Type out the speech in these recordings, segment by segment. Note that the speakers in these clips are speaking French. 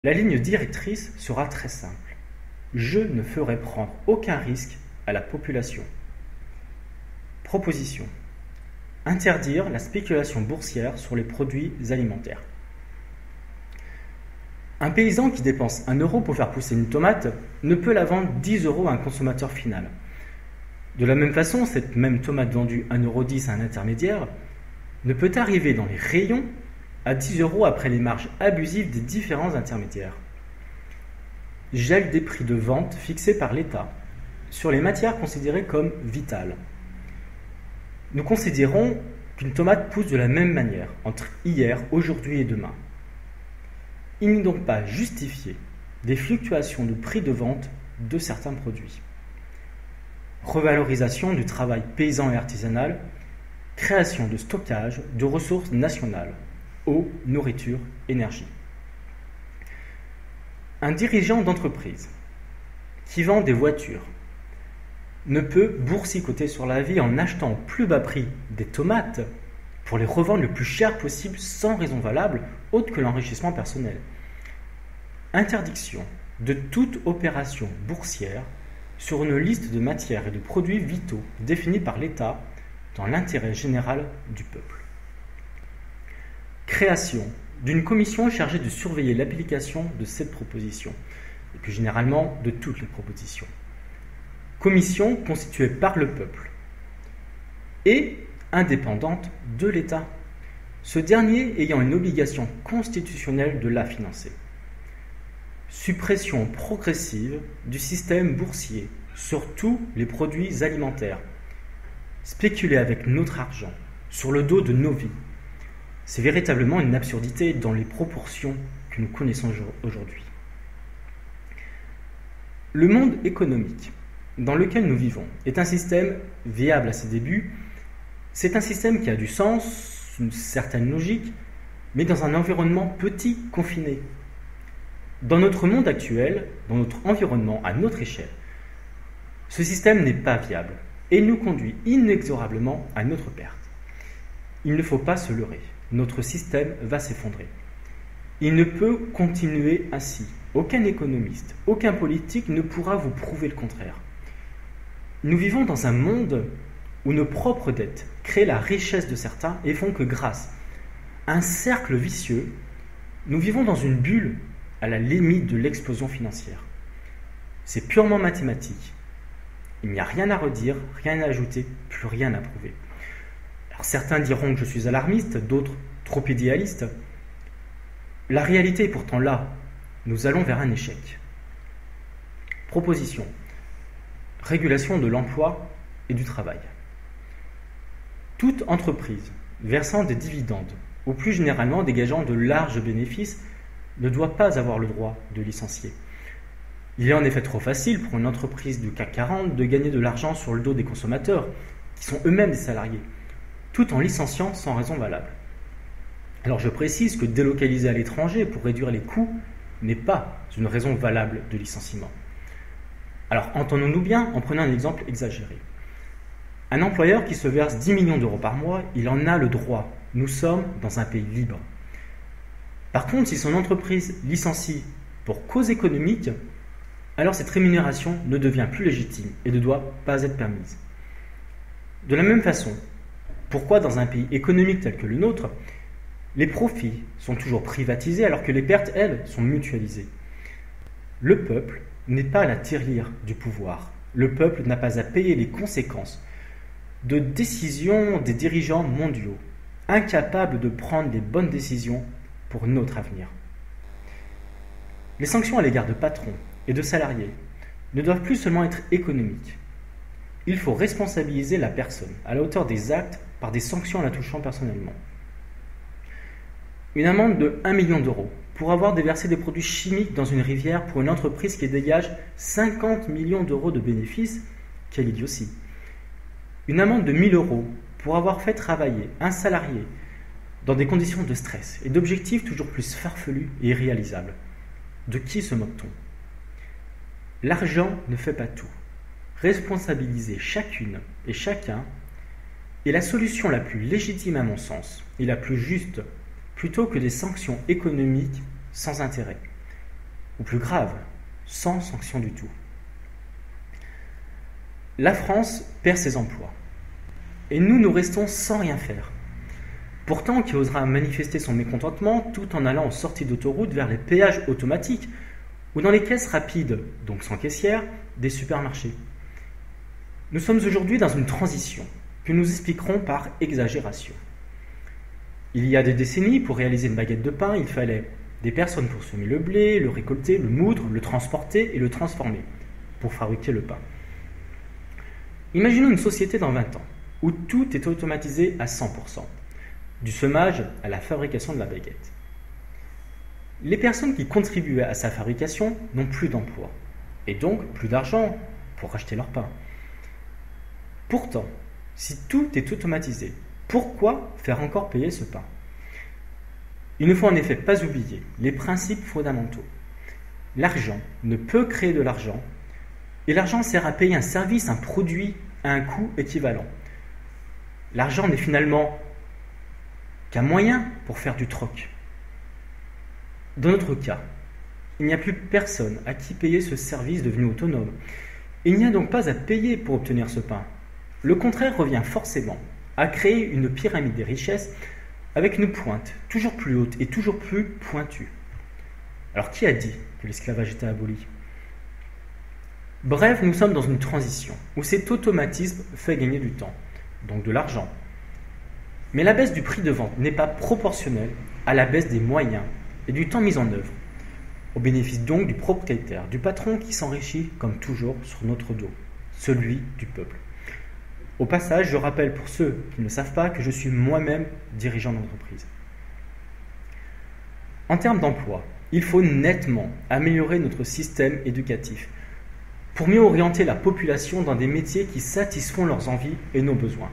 La ligne directrice sera très simple. Je ne ferai prendre aucun risque à la population. Proposition. Interdire la spéculation boursière sur les produits alimentaires. Un paysan qui dépense 1 euro pour faire pousser une tomate ne peut la vendre 10 euros à un consommateur final. De la même façon, cette même tomate vendue 1,10 € à un intermédiaire ne peut arriver dans les rayons à 10 euros après les marges abusives des différents intermédiaires. Gel des prix de vente fixés par l'État sur les matières considérées comme vitales. Nous considérons qu'une tomate pousse de la même manière entre hier, aujourd'hui et demain. Il n'est donc pas justifié des fluctuations de prix de vente de certains produits. Revalorisation du travail paysan et artisanal, création de stockage de ressources nationales, eau, nourriture, énergie. Un dirigeant d'entreprise qui vend des voitures ne peut boursicoter sur la vie en achetant au plus bas prix des tomates pour les revendre le plus cher possible sans raison valable autre que l'enrichissement personnel. Interdiction de toute opération boursière sur une liste de matières et de produits vitaux définis par l'État dans l'intérêt général du peuple. Création d'une commission chargée de surveiller l'application de cette proposition, et plus généralement de toutes les propositions. Commission constituée par le peuple et indépendante de l'État, ce dernier ayant une obligation constitutionnelle de la financer. Suppression progressive du système boursier sur tous les produits alimentaires. Spéculer avec notre argent sur le dos de nos vies, c'est véritablement une absurdité dans les proportions que nous connaissons aujourd'hui. Le monde économique dans lequel nous vivons est un système viable à ses débuts. C'est un système qui a du sens, une certaine logique, mais dans un environnement petit, confiné. Dans notre monde actuel, dans notre environnement, à notre échelle, ce système n'est pas viable et nous conduit inexorablement à notre perte. Il ne faut pas se leurrer, notre système va s'effondrer. Il ne peut continuer ainsi. Aucun économiste, aucun politique ne pourra vous prouver le contraire. Nous vivons dans un monde où nos propres dettes créent la richesse de certains et font que grâce à un cercle vicieux, nous vivons dans une bulle à la limite de l'explosion financière. C'est purement mathématique. Il n'y a rien à redire, rien à ajouter, plus rien à prouver. Alors certains diront que je suis alarmiste, d'autres trop idéaliste. La réalité est pourtant là. Nous allons vers un échec. Proposition. Régulation de l'emploi et du travail. Toute entreprise versant des dividendes, ou plus généralement dégageant de larges bénéfices, ne doit pas avoir le droit de licencier. Il est en effet trop facile pour une entreprise du CAC 40 de gagner de l'argent sur le dos des consommateurs, qui sont eux-mêmes des salariés, tout en licenciant sans raison valable. Alors je précise que délocaliser à l'étranger pour réduire les coûts n'est pas une raison valable de licenciement. Alors entendons-nous bien en prenant un exemple exagéré. Un employeur qui se verse 10 millions d'euros par mois, il en a le droit. Nous sommes dans un pays libre. Par contre, si son entreprise licencie pour cause économique, alors cette rémunération ne devient plus légitime et ne doit pas être permise. De la même façon, pourquoi dans un pays économique tel que le nôtre, les profits sont toujours privatisés alors que les pertes, elles, sont mutualisées? Le peuple n'est pas la tirelire du pouvoir. Le peuple n'a pas à payer les conséquences de décisions des dirigeants mondiaux, incapables de prendre les bonnes décisions pour notre avenir. Les sanctions à l'égard de patrons et de salariés ne doivent plus seulement être économiques. Il faut responsabiliser la personne à la hauteur des actes par des sanctions la touchant personnellement. Une amende de 1 million d'euros pour avoir déversé des produits chimiques dans une rivière pour une entreprise qui dégage 50 millions d'euros de bénéfices, quelle idiotie. Une amende de 1 000 euros pour avoir fait travailler un salarié dans des conditions de stress et d'objectifs toujours plus farfelus et irréalisables. De qui se moque-t-on? L'argent ne fait pas tout. Responsabiliser chacune et chacun est la solution la plus légitime à mon sens et la plus juste, plutôt que des sanctions économiques sans intérêt. ou plus grave, sans sanction du tout. La France perd ses emplois. Et nous restons sans rien faire. Pourtant, qui osera manifester son mécontentement tout en allant aux sorties d'autoroute vers les péages automatiques ou dans les caisses rapides, donc sans caissière, des supermarchés. Nous sommes aujourd'hui dans une transition que nous expliquerons par exagération. Il y a des décennies, pour réaliser une baguette de pain, il fallait des personnes pour semer le blé, le récolter, le moudre, le transporter et le transformer pour fabriquer le pain. Imaginons une société dans 20 ans où tout est automatisé à 100%, du semage à la fabrication de la baguette. Les personnes qui contribuaient à sa fabrication n'ont plus d'emploi et donc plus d'argent pour acheter leur pain. Pourtant, si tout est automatisé, pourquoi faire encore payer ce pain? Il ne faut en effet pas oublier les principes fondamentaux. L'argent ne peut créer de l'argent et l'argent sert à payer un service, un produit à un coût équivalent. L'argent n'est finalement qu'un moyen pour faire du troc. Dans notre cas, il n'y a plus personne à qui payer ce service devenu autonome. Il n'y a donc pas à payer pour obtenir ce pain. Le contraire revient forcément à créer une pyramide des richesses avec une pointe toujours plus haute et toujours plus pointue. Alors qui a dit que l'esclavage était aboli? Bref, nous sommes dans une transition où cet automatisme fait gagner du temps, donc de l'argent. Mais la baisse du prix de vente n'est pas proportionnelle à la baisse des moyens et du temps mis en œuvre, au bénéfice donc du propriétaire, du patron qui s'enrichit comme toujours sur notre dos, celui du peuple. Au passage, je rappelle pour ceux qui ne savent pas que je suis moi-même dirigeant d'entreprise. En termes d'emploi, il faut nettement améliorer notre système éducatif pour mieux orienter la population dans des métiers qui satisfont leurs envies et nos besoins.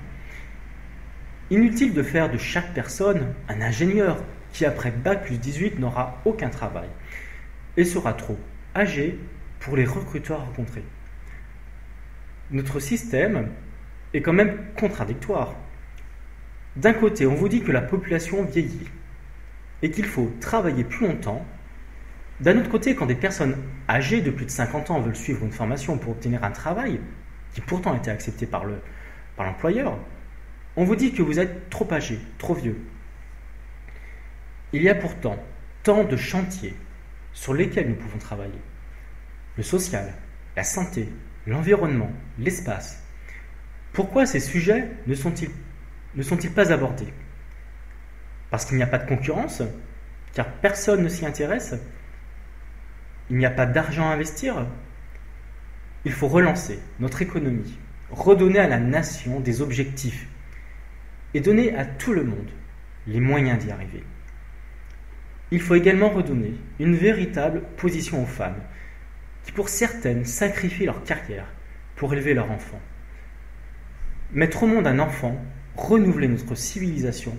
Inutile de faire de chaque personne un ingénieur qui, après Bac plus 18, n'aura aucun travail et sera trop âgé pour les recruteurs rencontrés. Notre système est quand même contradictoire. D'un côté, on vous dit que la population vieillit et qu'il faut travailler plus longtemps. D'un autre côté, quand des personnes âgées de plus de 50 ans veulent suivre une formation pour obtenir un travail, qui pourtant a été accepté par l'employeur, on vous dit que vous êtes trop âgé, trop vieux. Il y a pourtant tant de chantiers sur lesquels nous pouvons travailler. Le social, la santé, l'environnement, l'espace. Pourquoi ces sujets ne sont-ils pas abordés? Parce qu'il n'y a pas de concurrence, car personne ne s'y intéresse. Il n'y a pas d'argent à investir. Il faut relancer notre économie, redonner à la nation des objectifs et donner à tout le monde les moyens d'y arriver. Il faut également redonner une véritable position aux femmes, qui pour certaines sacrifient leur carrière pour élever leur enfant. Mettre au monde un enfant, renouveler notre civilisation,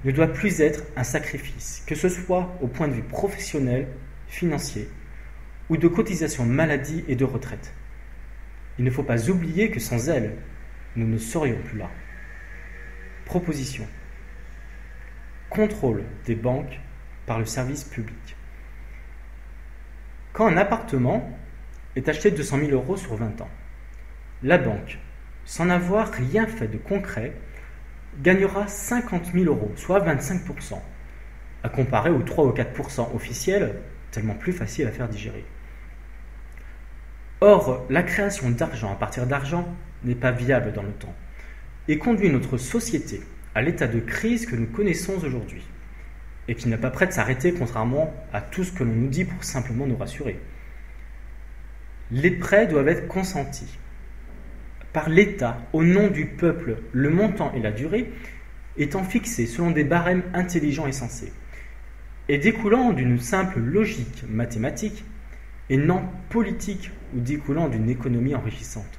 ne doit plus être un sacrifice, que ce soit au point de vue professionnel, financier ou de cotisation maladie et de retraite. Il ne faut pas oublier que sans elles, nous ne serions plus là. Proposition. Contrôle des banques par le service public. Quand un appartement est acheté 200 000 € sur 20 ans, la banque, sans avoir rien fait de concret, gagnera 50 000 €, soit 25%, à comparer aux 3 ou 4% officiels, tellement plus facile à faire digérer. Or, la création d'argent à partir d'argent n'est pas viable dans le temps et conduit notre société à l'état de crise que nous connaissons aujourd'hui et qui n'est pas prêt de s'arrêter contrairement à tout ce que l'on nous dit pour simplement nous rassurer. Les prêts doivent être consentis par l'État au nom du peuple, le montant et la durée étant fixés selon des barèmes intelligents et sensés, et découlant d'une simple logique mathématique et non politique ou découlant d'une économie enrichissante.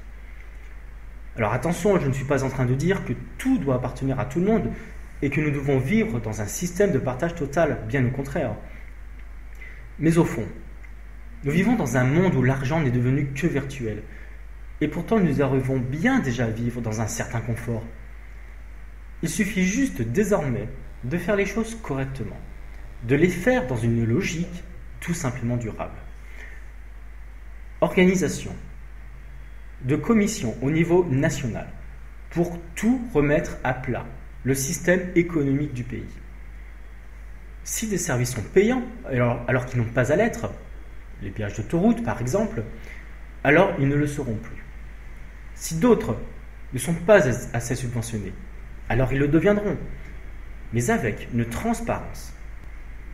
Alors attention, je ne suis pas en train de dire que tout doit appartenir à tout le monde et que nous devons vivre dans un système de partage total, bien au contraire. Mais au fond, nous vivons dans un monde où l'argent n'est devenu que virtuel. Et pourtant, nous arrivons bien déjà à vivre dans un certain confort. Il suffit juste désormais de faire les choses correctement, de les faire dans une logique tout simplement durable. Organisation de commissions au niveau national pour tout remettre à plat, le système économique du pays. Si des services sont payants, alors qu'ils n'ont pas à l'être, les péages d'autoroute par exemple, alors ils ne le seront plus. Si d'autres ne sont pas assez subventionnés, alors ils le deviendront, mais avec une transparence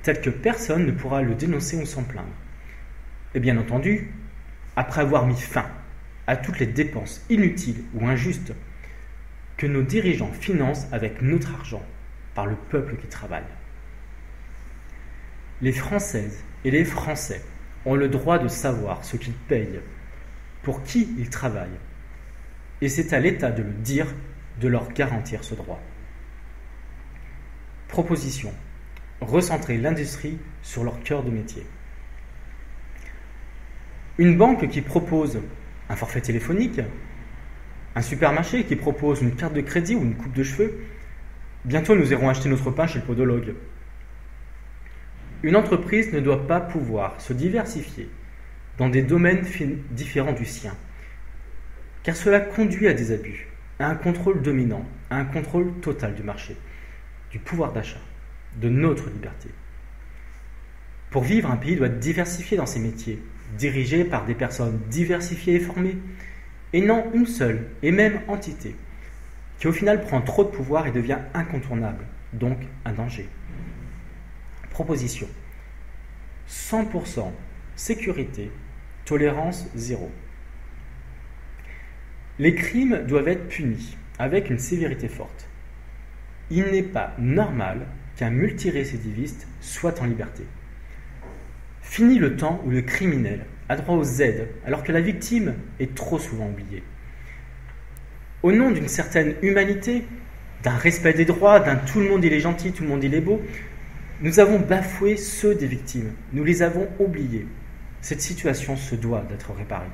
telle que personne ne pourra le dénoncer ou s'en plaindre. Et bien entendu, après avoir mis fin à toutes les dépenses inutiles ou injustes que nos dirigeants financent avec notre argent par le peuple qui travaille. Les Françaises et les Français ont le droit de savoir ce qu'ils payent, pour qui ils travaillent, et c'est à l'État de le dire, de leur garantir ce droit. Proposition. Recentrer l'industrie sur leur cœur de métier. Une banque qui propose un forfait téléphonique, un supermarché qui propose une carte de crédit ou une coupe de cheveux, bientôt nous irons acheter notre pain chez le podologue. Une entreprise ne doit pas pouvoir se diversifier dans des domaines différents du sien, car cela conduit à des abus, à un contrôle dominant, à un contrôle total du marché, du pouvoir d'achat, de notre liberté. Pour vivre, un pays doit être diversifié dans ses métiers, dirigé par des personnes diversifiées et formées, et non une seule et même entité, qui au final prend trop de pouvoir et devient incontournable, donc un danger. Proposition. 100% sécurité, tolérance zéro. Les crimes doivent être punis avec une sévérité forte. Il n'est pas normal qu'un multirécidiviste soit en liberté. Fini le temps où le criminel a droit aux aides alors que la victime est trop souvent oubliée. Au nom d'une certaine humanité, d'un respect des droits, d'un tout le monde il est gentil, tout le monde il est beau, nous avons bafoué ceux des victimes, nous les avons oubliés. Cette situation se doit d'être réparée.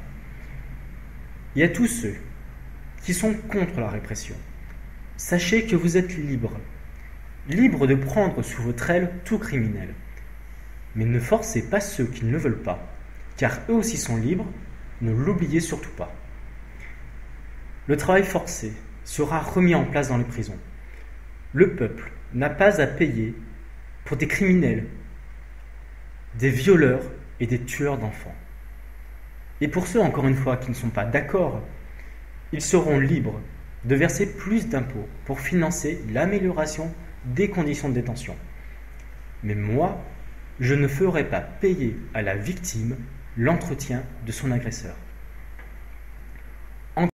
Et à tous ceux qui sont contre la répression, sachez que vous êtes libres, libres de prendre sous votre aile tout criminel. Mais ne forcez pas ceux qui ne le veulent pas, car eux aussi sont libres, ne l'oubliez surtout pas. Le travail forcé sera remis en place dans les prisons. Le peuple n'a pas à payer pour des criminels, des violeurs et des tueurs d'enfants. Et pour ceux, encore une fois, qui ne sont pas d'accord, ils seront libres de verser plus d'impôts pour financer l'amélioration des conditions de détention. Mais moi, je ne ferai pas payer à la victime l'entretien de son agresseur.